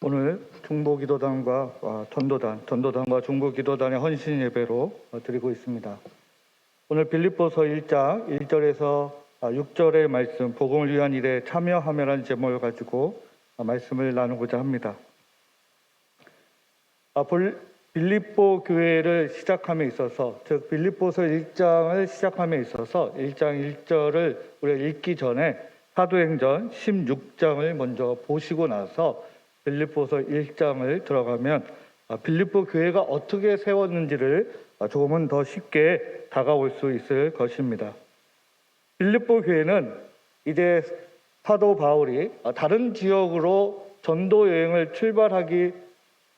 오늘 중보기도단과 전도단과 중보기도단의 헌신 예배로 드리고 있습니다. 오늘 빌립보서 1장 1절에서 6절의 말씀, 복음을 위한 일에 참여하며라는 제목을 가지고 말씀을 나누고자 합니다. 빌립보 교회를 시작함에 있어서, 즉 빌립보서 1장을 시작함에 있어서 1장 1절을 우리가 읽기 전에 사도행전 16장을 먼저 보시고 나서 빌립보서 1장을 들어가면 빌립보 교회가 어떻게 세웠는지를 조금은 더 쉽게 다가올 수 있을 것입니다. 빌립보 교회는 이제 사도 바울이 다른 지역으로 전도 여행을 출발하기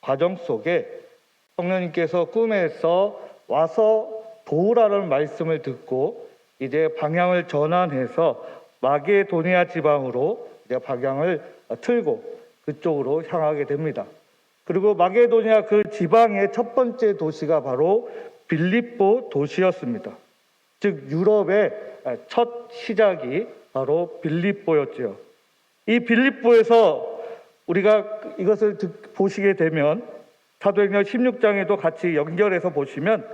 과정 속에 성령님께서 꿈에서 와서 도우라는 말씀을 듣고 이제 방향을 전환해서 마게도니아 지방으로 이제 방향을 틀고 그쪽으로 향하게 됩니다. 그리고 마게도니아 그 지방의 첫 번째 도시가 바로 빌립보 도시였습니다. 즉 유럽의 첫 시작이 바로 빌립보였죠. 이 빌립보에서 우리가 이것을 보시게 되면 사도행전 16장에도 같이 연결해서 보시면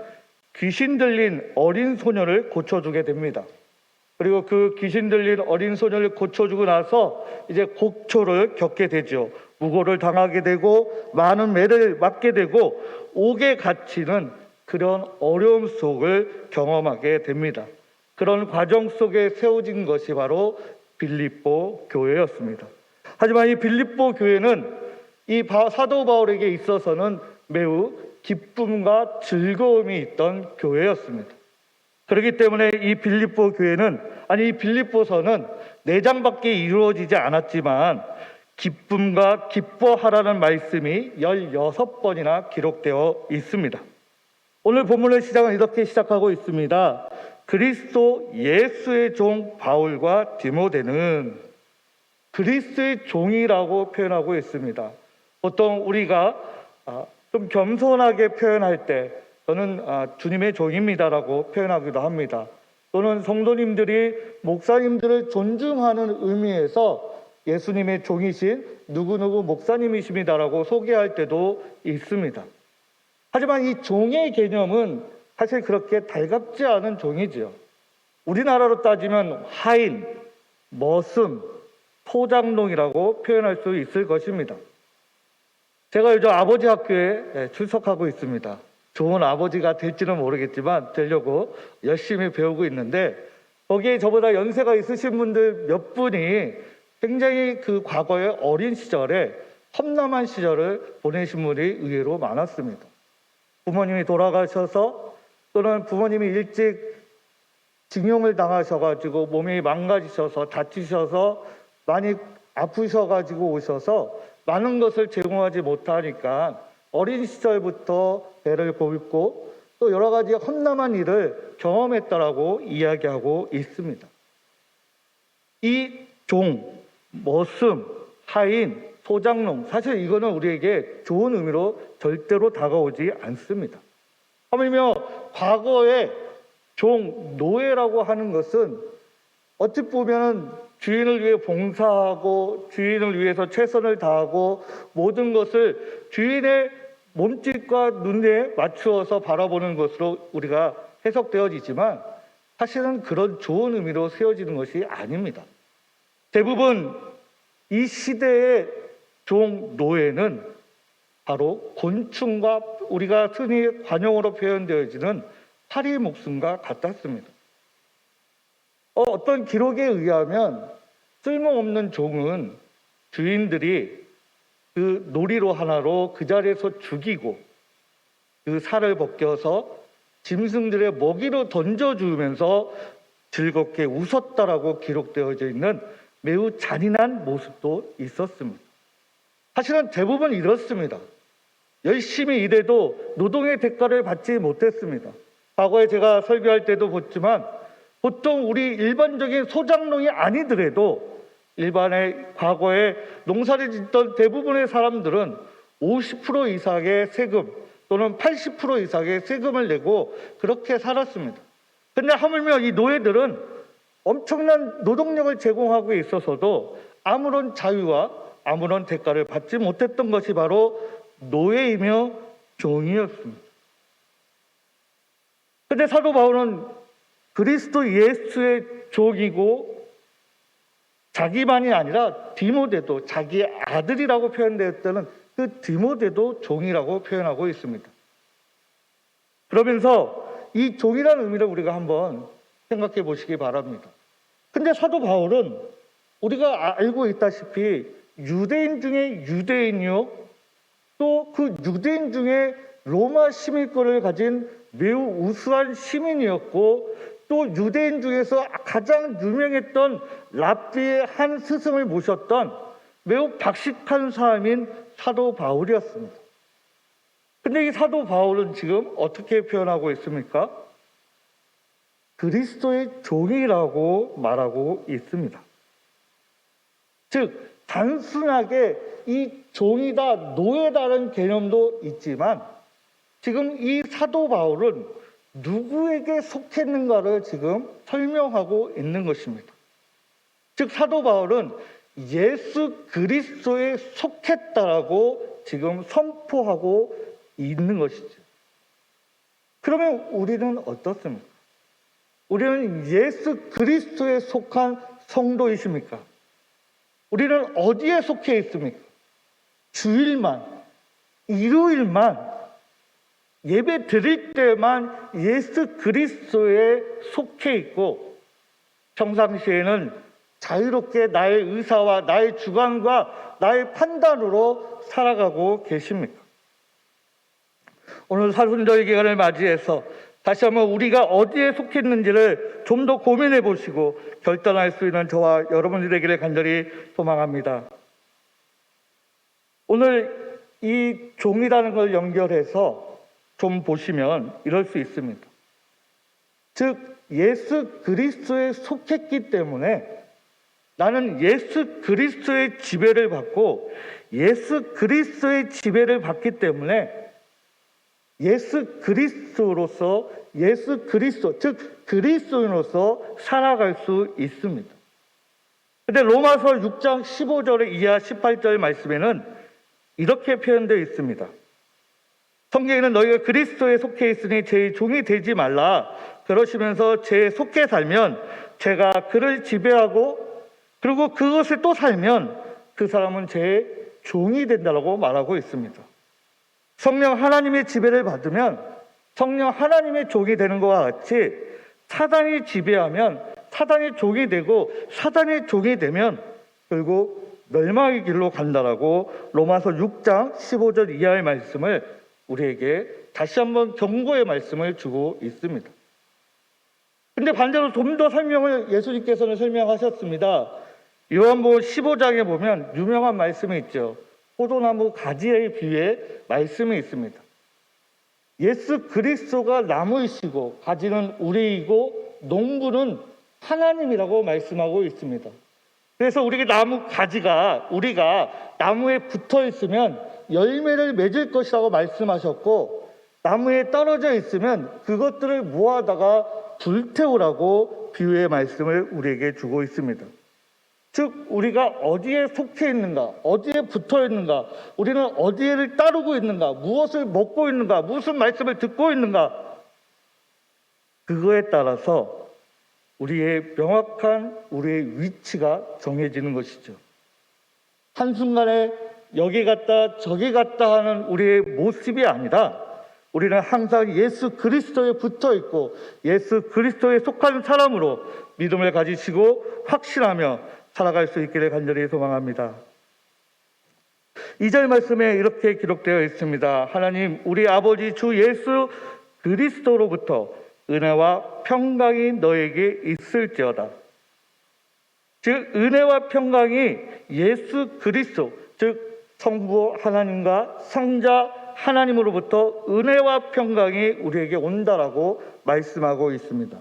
귀신 들린 어린 소녀를 고쳐주게 됩니다. 그리고 그 귀신 들린 어린 소녀를 고쳐주고 나서 이제 곡초를 겪게 되죠. 무고를 당하게 되고 많은 매를 맞게 되고 옥에 갇히는 그런 어려움 속을 경험하게 됩니다. 그런 과정 속에 세워진 것이 바로 빌립보 교회였습니다. 하지만 이 빌립보 교회는 이 사도 바울에게 있어서는 매우 기쁨과 즐거움이 있던 교회였습니다. 그렇기 때문에 이 빌립보 교회는, 이 빌립보서는 4장밖에 이루어지지 않았지만 기쁨과 기뻐하라는 말씀이 16번이나 기록되어 있습니다. 오늘 본문의 시작은 이렇게 시작하고 있습니다. 그리스도 예수의 종 바울과 디모데는, 그리스도의 종이라고 표현하고 있습니다. 보통 우리가 좀 겸손하게 표현할 때 저는 주님의 종입니다라고 표현하기도 합니다. 또는 성도님들이 목사님들을 존중하는 의미에서 예수님의 종이신 누구누구 목사님이십니다라고 소개할 때도 있습니다. 하지만 이 종의 개념은 사실 그렇게 달갑지 않은 종이지요. 우리나라로 따지면 하인, 머슴, 소장농이라고 표현할 수 있을 것입니다. 제가 요즘 아버지 학교에 출석하고 있습니다. 좋은 아버지가 될지는 모르겠지만 되려고 열심히 배우고 있는데, 거기에 저보다 연세가 있으신 분들 몇 분이 굉장히 그 과거의 어린 시절에 험난한 시절을 보내신 분이 의외로 많았습니다. 부모님이 돌아가셔서 또는 부모님이 일찍 징용을 당하셔가지고 몸이 망가지셔서 다치셔서 많이 아프셔가지고 오셔서 많은 것을 제공하지 못하니까 어린 시절부터 배를 곪고 또 여러 가지 험난한 일을 경험했다라고 이야기하고 있습니다. 이 종, 머슴, 하인, 소장농, 사실 이거는 우리에게 좋은 의미로 절대로 다가오지 않습니다. 하물며 과거에 종, 노예라고 하는 것은 어찌 보면 주인을 위해 봉사하고 주인을 위해서 최선을 다하고 모든 것을 주인의 몸짓과 눈에 맞추어서 바라보는 것으로 우리가 해석되어지지만 사실은 그런 좋은 의미로 세워지는 것이 아닙니다. 대부분 이 시대의 종, 노예는 바로 곤충과 우리가 흔히 관용어로 표현되어지는 파리 목숨과 같았습니다. 어떤 기록에 의하면 쓸모없는 종은 주인들이 그 놀이로 하나로 그 자리에서 죽이고 그 살을 벗겨서 짐승들의 먹이로 던져주면서 즐겁게 웃었다라고 기록되어져 있는 매우 잔인한 모습도 있었습니다. 사실은 대부분 이렇습니다. 열심히 일해도 노동의 대가를 받지 못했습니다. 과거에 제가 설교할 때도 봤지만 보통 우리 일반적인 소장농이 아니더라도 일반의 과거에 농사를 짓던 대부분의 사람들은 50% 이상의 세금 또는 80% 이상의 세금을 내고 그렇게 살았습니다. 그런데 하물며 이 노예들은 엄청난 노동력을 제공하고 있어서도 아무런 자유와 아무런 대가를 받지 못했던 것이 바로 노예이며 종이었습니다. 그런데 사도 바울은 그리스도 예수의 종이고 자기만이 아니라 디모데도 자기의 아들이라고 표현되었다는 그 디모데도 종이라고 표현하고 있습니다. 그러면서 이 종이라는 의미를 우리가 한번 생각해 보시기 바랍니다. 근데 사도 바울은 우리가 알고 있다시피 유대인 중에 유대인이요, 또 그 유대인 중에 로마 시민권을 가진 매우 우수한 시민이었고, 또 유대인 중에서 가장 유명했던 랍비의 한 스승을 모셨던 매우 박식한 사람인 사도 바울이었습니다. 근데 이 사도 바울은 지금 어떻게 표현하고 있습니까? 그리스도의 종이라고 말하고 있습니다. 즉, 단순하게 이 종이다, 노예다라는 개념도 있지만 지금 이 사도 바울은 누구에게 속했는가를 지금 설명하고 있는 것입니다. 즉, 사도 바울은 예수 그리스도에 속했다라고 지금 선포하고 있는 것이죠. 그러면 우리는 어떻습니까? 우리는 예수 그리스도에 속한 성도이십니까? 우리는 어디에 속해 있습니까? 주일만, 일요일만, 예배 드릴 때만 예수 그리스도에 속해 있고 평상시에는 자유롭게 나의 의사와 나의 주관과 나의 판단으로 살아가고 계십니까? 오늘 사순절 기간을 맞이해서 다시 한번 우리가 어디에 속해 있는지를 좀 더 고민해 보시고 결단할 수 있는 저와 여러분이 되기를 간절히 소망합니다. 오늘 이 종이라는 걸 연결해서 좀 보시면 이럴 수 있습니다. 즉, 예수 그리스도에 속했기 때문에 나는 예수 그리스도의 지배를 받고 예수 그리스도의 지배를 받기 때문에 예수 그리스도로서 예수 그리스도, 즉 그리스도인으로서 살아갈 수 있습니다. 그런데 로마서 6장 15절의 이하 18절 말씀에는 이렇게 표현되어 있습니다. 성경에는 너희가 그리스도에 속해 있으니 제 종이 되지 말라. 그러시면서 제 속해 살면 제가 그를 지배하고 그리고 그것에 또 살면 그 사람은 제 종이 된다고 말하고 있습니다. 성령 하나님의 지배를 받으면 성령 하나님의 종이 되는 것과 같이 사단이 지배하면 사단의 종이 되고 사단의 종이 되면 결국 멸망의 길로 간다라고 로마서 6장 15절 이하의 말씀을 우리에게 다시 한번 경고의 말씀을 주고 있습니다. 그런데 반대로 좀 더 설명을 예수님께서는 설명하셨습니다. 요한복음 15장에 보면 유명한 말씀이 있죠. 포도나무 가지에 비유의 말씀이 있습니다. 예수 그리스도가 나무이시고 가지는 우리이고 농부는 하나님이라고 말씀하고 있습니다. 그래서 우리가 나무 가지가 우리가 나무에 붙어 있으면 열매를 맺을 것이라고 말씀하셨고 나무에 떨어져 있으면 그것들을 모아다가 불태우라고 비유의 말씀을 우리에게 주고 있습니다. 즉 우리가 어디에 속해 있는가, 어디에 붙어 있는가, 우리는 어디를 따르고 있는가, 무엇을 먹고 있는가, 무슨 말씀을 듣고 있는가, 그거에 따라서 우리의 명확한 우리의 위치가 정해지는 것이죠. 한순간에 여기 갔다 저기 갔다 하는 우리의 모습이 아니라 우리는 항상 예수 그리스도에 붙어 있고 예수 그리스도에 속한 사람으로 믿음을 가지시고 확신하며 살아갈 수 있기를 간절히 소망합니다. 2절 말씀에 이렇게 기록되어 있습니다. 하나님 우리 아버지 주 예수 그리스도로부터 은혜와 평강이 너에게 있을지어다. 즉 은혜와 평강이 예수 그리스도, 즉 성부 하나님과 성자 하나님으로부터 은혜와 평강이 우리에게 온다라고 말씀하고 있습니다.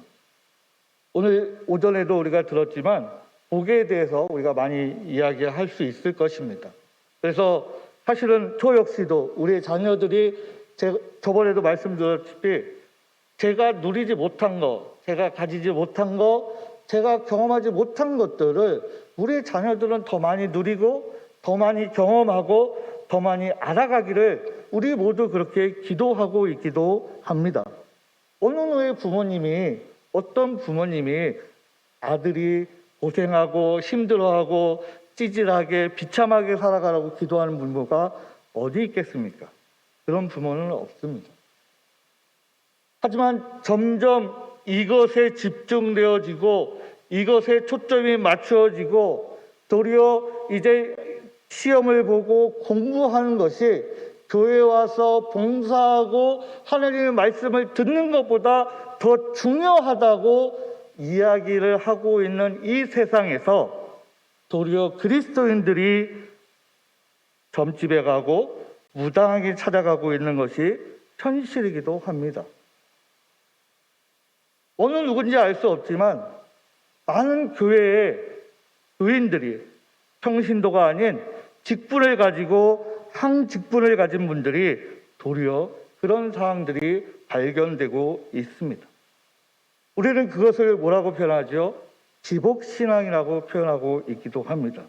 오늘 오전에도 우리가 들었지만 복에 대해서 우리가 많이 이야기할 수 있을 것입니다. 그래서 사실은 저 역시도 우리 자녀들이 저번에도 말씀드렸다시피 제가 누리지 못한 것, 제가 가지지 못한 것, 제가 경험하지 못한 것들을 우리 자녀들은 더 많이 누리고 더 많이 경험하고 더 많이 알아가기를 우리 모두 그렇게 기도하고 있기도 합니다. 어느 누의 부모님이, 어떤 부모님이 아들이 고생하고 힘들어하고 찌질하게 비참하게 살아가라고 기도하는 부모가 어디 있겠습니까? 그런 부모는 없습니다. 하지만 점점 이것에 집중되어지고 이것에 초점이 맞추어지고 도리어 이제 시험을 보고 공부하는 것이 교회 와서 봉사하고 하나님의 말씀을 듣는 것보다 더 중요하다고 이야기를 하고 있는 이 세상에서 도리어 그리스도인들이 점집에 가고 무당하게 찾아가고 있는 것이 현실이기도 합니다. 어느 누군지 알 수 없지만 많은 교회의 교인들이 평신도가 아닌 직분을 가지고 항직분을 가진 분들이 도리어 그런 상황들이 발견되고 있습니다. 우리는 그것을 뭐라고 표현하죠? 지복신앙이라고 표현하고 있기도 합니다.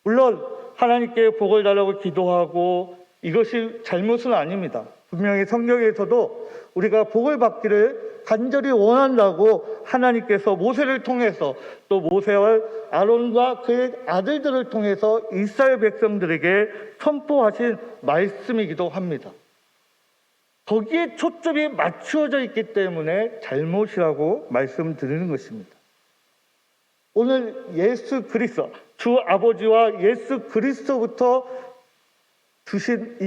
물론 하나님께 복을 달라고 기도하고 이것이 잘못은 아닙니다. 분명히 성경에서도 우리가 복을 받기를 간절히 원한다고 하나님께서 모세를 통해서 또 모세와 아론과 그의 아들들을 통해서 이스라엘 백성들에게 선포하신 말씀이기도 합니다. 거기에 초점이 맞추어져 있기 때문에 잘못이라고 말씀드리는 것입니다. 오늘 예수 그리스도, 주 아버지와 예수 그리스도부터 주신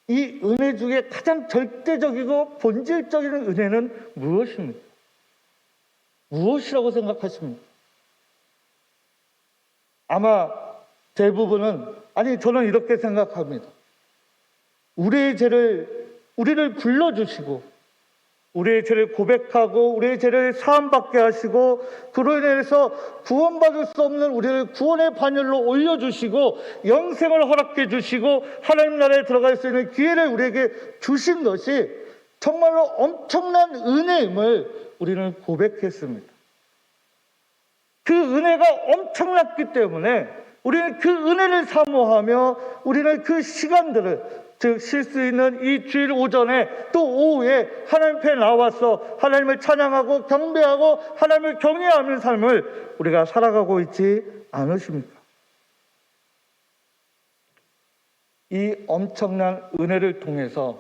이 은혜 중에 가장 절대적이고 본질적인 은혜는 무엇입니까? 무엇이라고 생각하십니까? 아마 대부분은, 아니 저는 이렇게 생각합니다. 우리의 죄를 우리를 불러주시고 우리의 죄를 고백하고 우리의 죄를 사함받게 하시고 그로 인해서 구원받을 수 없는 우리를 구원의 반열로 올려주시고 영생을 허락해 주시고 하나님 나라에 들어갈 수 있는 기회를 우리에게 주신 것이 정말로 엄청난 은혜임을 우리는 고백했습니다. 그 은혜가 엄청났기 때문에 우리는 그 은혜를 사모하며 우리는 그 시간들을, 즉 쉴 수 있는 이 주일 오전에 또 오후에 하나님 앞에 나와서 하나님을 찬양하고 경배하고 하나님을 경외하는 삶을 우리가 살아가고 있지 않으십니까? 이 엄청난 은혜를 통해서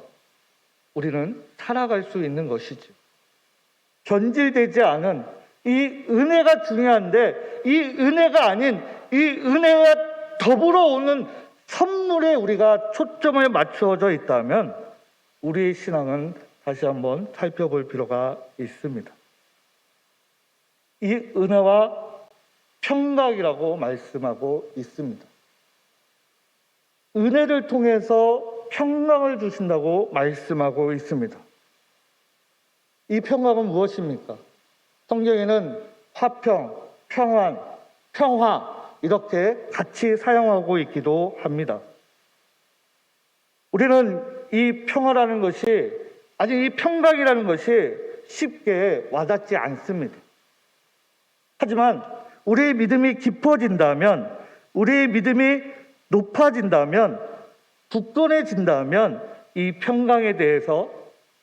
우리는 살아갈 수 있는 것이죠. 변질되지 않은 이 은혜가 중요한데 이 은혜가 아닌 이 은혜와 더불어 오는 선물에 우리가 초점을 맞추어져 있다면 우리의 신앙은 다시 한번 살펴볼 필요가 있습니다. 이 은혜와 평강이라고 말씀하고 있습니다. 은혜를 통해서 평강을 주신다고 말씀하고 있습니다. 이 평강은 무엇입니까? 성경에는 화평, 평안, 평화 이렇게 같이 사용하고 있기도 합니다. 우리는 이 평화라는 것이, 아직 이 평강이라는 것이 쉽게 와닿지 않습니다. 하지만 우리의 믿음이 깊어진다면, 우리의 믿음이 높아진다면, 굳건해진다면 이 평강에 대해서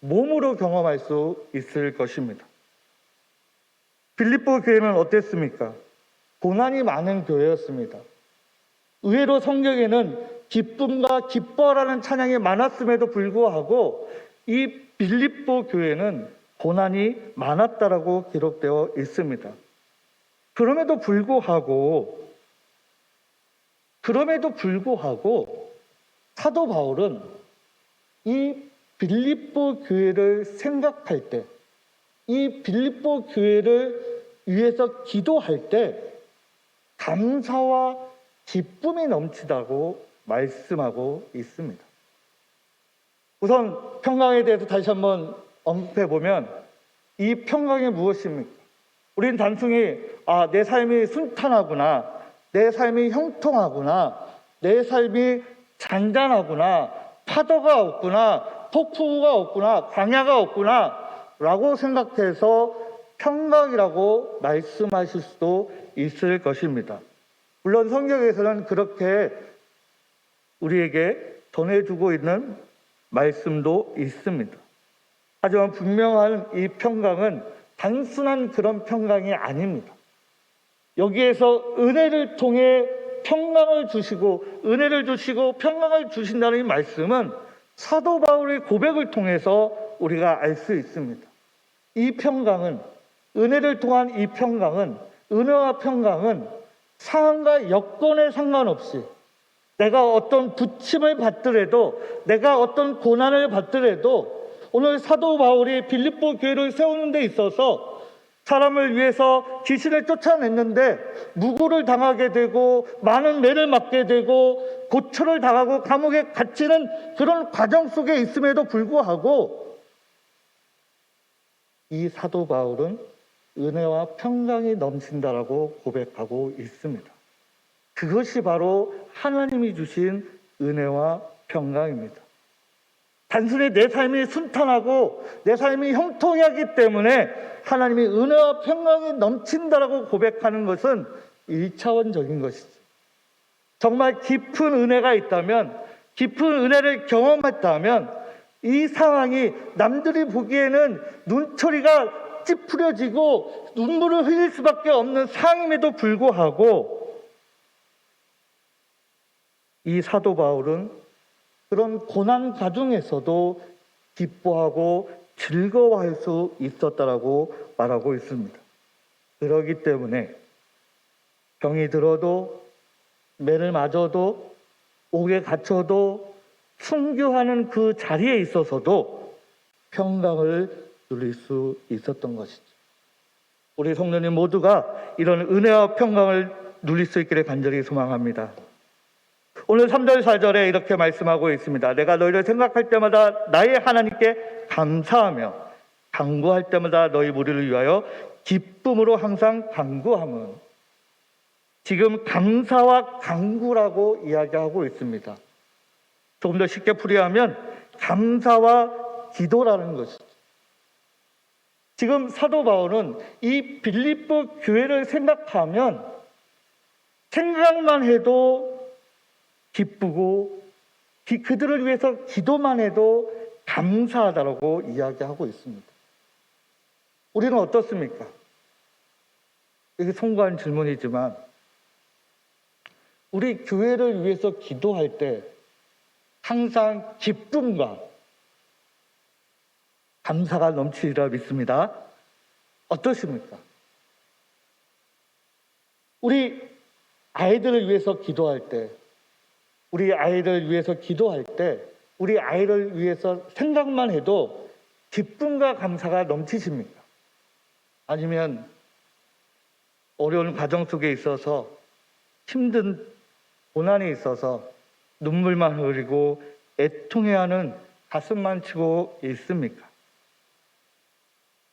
몸으로 경험할 수 있을 것입니다. 빌립보 교회는 어땠습니까? 고난이 많은 교회였습니다. 의외로 성경에는 기쁨과 기뻐라는 찬양이 많았음에도 불구하고 이 빌립보 교회는 고난이 많았다라고 기록되어 있습니다. 그럼에도 불구하고 사도 바울은 이 빌립보 교회를 생각할 때, 이 빌립보 교회를 위해서 기도할 때 감사와 기쁨이 넘치다고 말씀하고 있습니다. 우선 평강에 대해서 다시 한번 언급해 보면 이 평강이 무엇입니까? 우리는 단순히 내 삶이 순탄하구나, 내 삶이 형통하구나, 내 삶이 잔잔하구나, 파도가 없구나, 폭풍우가 없구나, 광야가 없구나 라고 생각해서 평강이라고 말씀하실 수도 있을 것입니다. 물론 성경에서는 그렇게 우리에게 전해주고 있는 말씀도 있습니다. 하지만 분명한 이 평강은 단순한 그런 평강이 아닙니다. 여기에서 은혜를 통해 평강을 주시고 은혜를 주시고 평강을 주신다는 이 말씀은 사도 바울의 고백을 통해서 우리가 알 수 있습니다. 이 평강은, 은혜를 통한 이 평강은, 은혜와 평강은 상황과 여건에 상관없이 내가 어떤 부침을 받더라도, 내가 어떤 고난을 받더라도, 오늘 사도 바울이 빌립보 교회를 세우는 데 있어서 사람을 위해서 귀신을 쫓아냈는데 무고를 당하게 되고 많은 매를 맞게 되고 고초를 당하고 감옥에 갇히는 그런 과정 속에 있음에도 불구하고 이 사도 바울은 은혜와 평강이 넘친다라고 고백하고 있습니다. 그것이 바로 하나님이 주신 은혜와 평강입니다. 단순히 내 삶이 순탄하고 내 삶이 형통하기 때문에 하나님이 은혜와 평강이 넘친다라고 고백하는 것은 1차원적인 것이죠. 정말 깊은 은혜가 있다면, 깊은 은혜를 경험했다면 이 상황이 남들이 보기에는 눈초리가 찌푸려지고 눈물을 흘릴 수밖에 없는 상황임에도 불구하고 이 사도 바울은 그런 고난 과정에서도 기뻐하고 즐거워할 수 있었다라고 말하고 있습니다. 그렇기 때문에 병이 들어도 매를 맞아도 옥에 갇혀도 순교하는 그 자리에 있어서도 평강을 누릴 수 있었던 것이죠. 우리 성도님 모두가 이런 은혜와 평강을 누릴 수 있기를 간절히 소망합니다. 오늘 3절 4절에 이렇게 말씀하고 있습니다. 내가 너희를 생각할 때마다 나의 하나님께 감사하며 간구할 때마다 너희 무리를 위하여 기쁨으로 항상 간구함은, 지금 감사와 간구라고 이야기하고 있습니다. 조금 더 쉽게 풀이하면 감사와 기도라는 것이죠. 지금 사도 바울은 이 빌립보 교회를 생각하면 생각만 해도 기쁘고 그들을 위해서 기도만 해도 감사하다라고 이야기하고 있습니다. 우리는 어떻습니까? 이게 송구한 질문이지만 우리 교회를 위해서 기도할 때 항상 기쁨과 감사가 넘치리라 믿습니다. 어떠십니까? 우리 아이들을 위해서 기도할 때, 우리 아이를 위해서 기도할 때, 우리 아이를 위해서 생각만 해도 기쁨과 감사가 넘치십니까? 아니면 어려운 과정 속에 있어서 힘든 고난이 있어서 눈물만 흘리고 애통해하는 가슴만 치고 있습니까?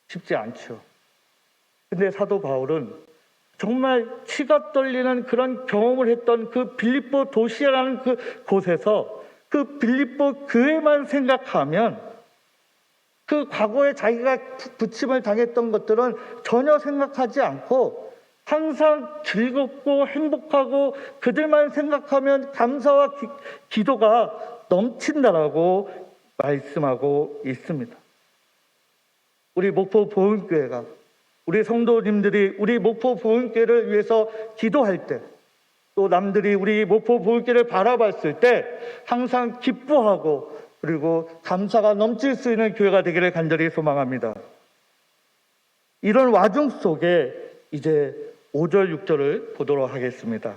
쉽지 않죠. 근데 사도 바울은 정말 치가 떨리는 그런 경험을 했던 그 빌립보 도시라는 그 곳에서 그 빌립보 교회만 생각하면 그 과거에 자기가 부침을 당했던 것들은 전혀 생각하지 않고 항상 즐겁고 행복하고 그들만 생각하면 감사와 기도가 넘친다라고 말씀하고 있습니다. 우리 목포 보훈교회가, 우리 성도님들이 우리 목포 보훈교회를 위해서 기도할 때, 또 남들이 우리 목포 보훈교회를 바라봤을 때 항상 기뻐하고 그리고 감사가 넘칠 수 있는 교회가 되기를 간절히 소망합니다. 이런 와중 속에 이제 5절, 6절을 보도록 하겠습니다.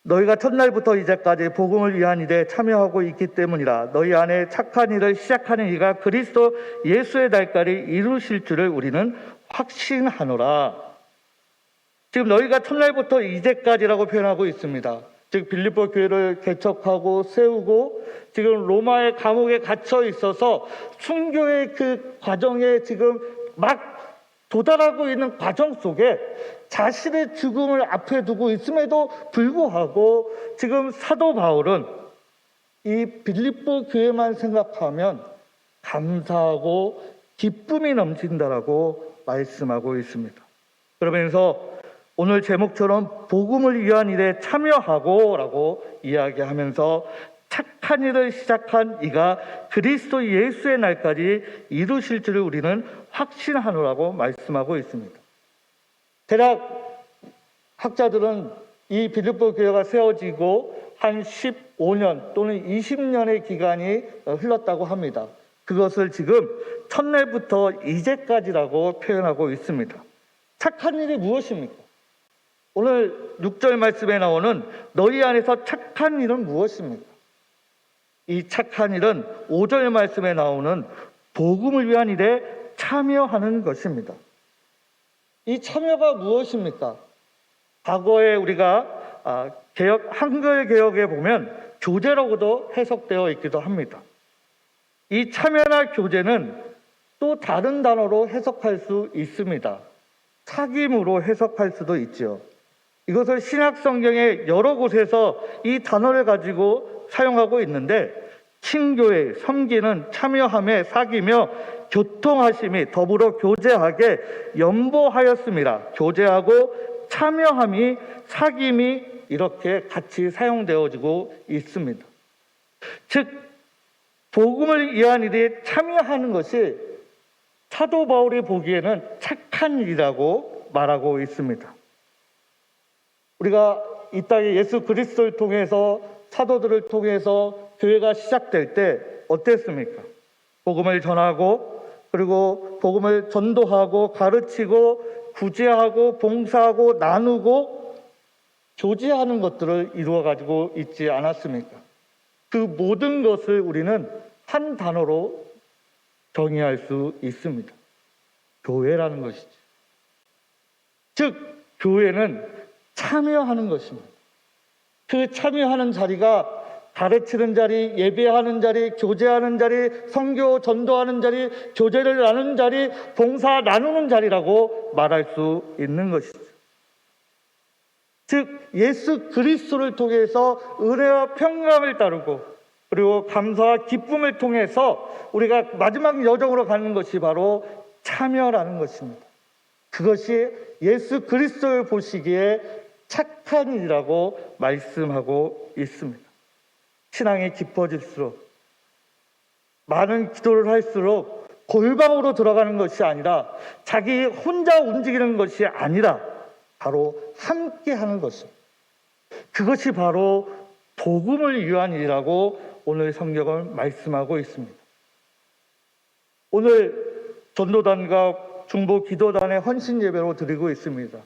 너희가 첫날부터 이제까지 복음을 위한 일에 참여하고 있기 때문이라. 너희 안에 착한 일을 시작하는 이가 그리스도 예수의 날까지 이루실 줄을 우리는 확신하노라. 지금 너희가 첫날부터 이제까지라고 표현하고 있습니다. 즉 빌립보 교회를 개척하고 세우고 지금 로마의 감옥에 갇혀 있어서 순교의 그 과정에 지금 막 도달하고 있는 과정 속에 자신의 죽음을 앞에 두고 있음에도 불구하고 지금 사도 바울은 이 빌립보 교회만 생각하면 감사하고 기쁨이 넘친다라고 말씀하고 있습니다. 그러면서 오늘 제목처럼 복음을 위한 일에 참여하고 라고 이야기하면서 착한 일을 시작한 이가 그리스도 예수의 날까지 이루실 줄을 우리는 확신하노라고 말씀하고 있습니다. 대략 학자들은 이 빌립보 교회가 세워지고 한 15년 또는 20년의 기간이 흘렀다고 합니다. 그것을 지금 첫날부터 이제까지라고 표현하고 있습니다. 착한 일이 무엇입니까? 오늘 6절 말씀에 나오는 너희 안에서 착한 일은 무엇입니까? 이 착한 일은 5절 말씀에 나오는 복음을 위한 일에 참여하는 것입니다. 이 참여가 무엇입니까? 과거에 우리가 한글 개혁에 보면 교제라고도 해석되어 있기도 합니다. 이 참여나 교제는 또 다른 단어로 해석할 수 있습니다. 사귐으로 해석할 수도 있죠. 이것을 신약 성경의 여러 곳에서 이 단어를 가지고 사용하고 있는데 친교회, 섬기는, 참여함에 사귀며 교통하심이 더불어 교제하게 연보하였습니다. 교제하고 참여함이 사귐이 이렇게 같이 사용되어지고 있습니다. 즉 복음을 위한 일에 참여하는 것이 사도 바울이 보기에는 착한 일이라고 말하고 있습니다. 우리가 이 땅에 예수 그리스도를 통해서 사도들을 통해서 교회가 시작될 때 어땠습니까? 복음을 전하고 그리고 복음을 전도하고 가르치고 구제하고 봉사하고 나누고 교제하는 것들을 이루어 가지고 있지 않았습니까? 그 모든 것을 우리는 한 단어로 정의할 수 있습니다. 교회라는 것이죠. 즉 교회는 참여하는 것입니다. 그 참여하는 자리가 가르치는 자리, 예배하는 자리, 교제하는 자리, 선교 전도하는 자리, 교제를 나누는 자리, 봉사 나누는 자리라고 말할 수 있는 것이죠. 즉 예수 그리스도를 통해서 은혜와 평강을 따르고 그리고 감사와 기쁨을 통해서 우리가 마지막 여정으로 가는 것이 바로 참여라는 것입니다. 그것이 예수 그리스도를 보시기에 착한 일이라고 말씀하고 있습니다. 신앙이 깊어질수록 많은 기도를 할수록 골방으로 들어가는 것이 아니라 자기 혼자 움직이는 것이 아니라 바로 함께 하는 것입니다. 그것이 바로 복음을 위한 일이라고 오늘 성경은 말씀하고 있습니다. 오늘 전도단과 중보 기도단의 헌신 예배로 드리고 있습니다.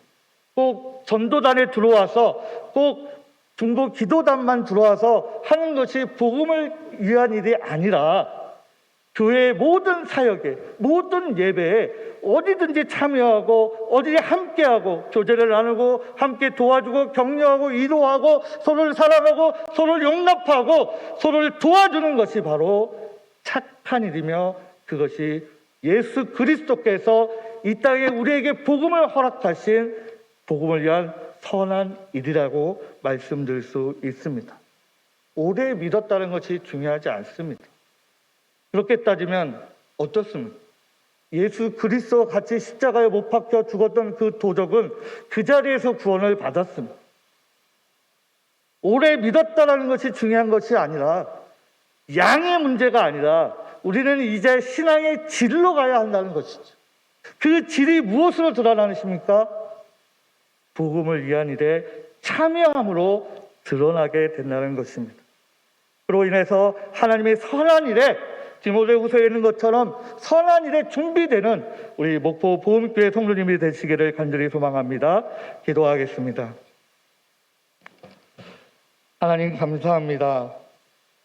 꼭 전도단에 들어와서 꼭 중보 기도단만 들어와서 하는 것이 복음을 위한 일이 아니라 교회의 모든 사역에 모든 예배에 어디든지 참여하고 어디에 함께하고 교제를 나누고 함께 도와주고 격려하고 위로하고 서로를 사랑하고 서로를 용납하고 서로를 도와주는 것이 바로 착한 일이며 그것이 예수 그리스도께서 이 땅에 우리에게 복음을 허락하신 복음을 위한 선한 일이라고 말씀드릴 수 있습니다. 오래 믿었다는 것이 중요하지 않습니다. 그렇게 따지면 어떻습니까? 예수 그리스도와 같이 십자가에 못 박혀 죽었던 그 도적은 그 자리에서 구원을 받았습니다. 오래 믿었다는 것이 중요한 것이 아니라 양의 문제가 아니라 우리는 이제 신앙의 질로 가야 한다는 것이죠. 그 질이 무엇으로 드러나십니까? 복음을 위한 일에 참여함으로 드러나게 된다는 것입니다. 그로 인해서 하나님의 선한 일에 디모데후서에 있는 것처럼 선한 일에 준비되는 우리 목포 보험교회 성도님이 되시기를 간절히 소망합니다. 기도하겠습니다. 하나님 감사합니다.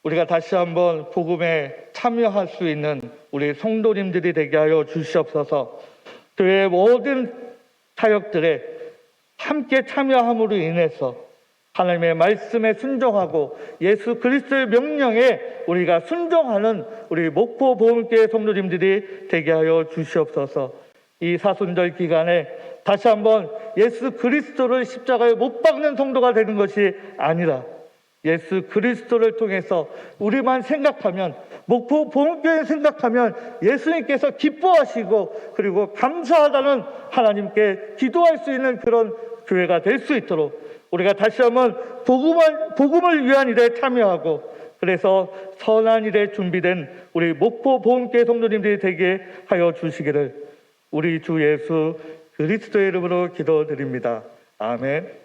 우리가 다시 한번 복음에 참여할 수 있는 우리 성도님들이 되게 하여 주시옵소서. 교회의 모든 사역들에 함께 참여함으로 인해서 하나님의 말씀에 순종하고 예수 그리스도의 명령에 우리가 순종하는 우리 목포 보험교회 성도님들이 되게 하여 주시옵소서. 이 사순절 기간에 다시 한번 예수 그리스도를 십자가에 못 박는 성도가 되는 것이 아니라 예수 그리스도를 통해서 우리만 생각하면 목포 보험교회 생각하면 예수님께서 기뻐하시고 그리고 감사하다는 하나님께 기도할 수 있는 그런 교회가 될 수 있도록 우리가 다시 한번 복음을 위한 일에 참여하고, 그래서 선한 일에 준비된 우리 목포 보험교회 성도님들이 되게 하여 주시기를 우리 주 예수 그리스도의 이름으로 기도드립니다. 아멘.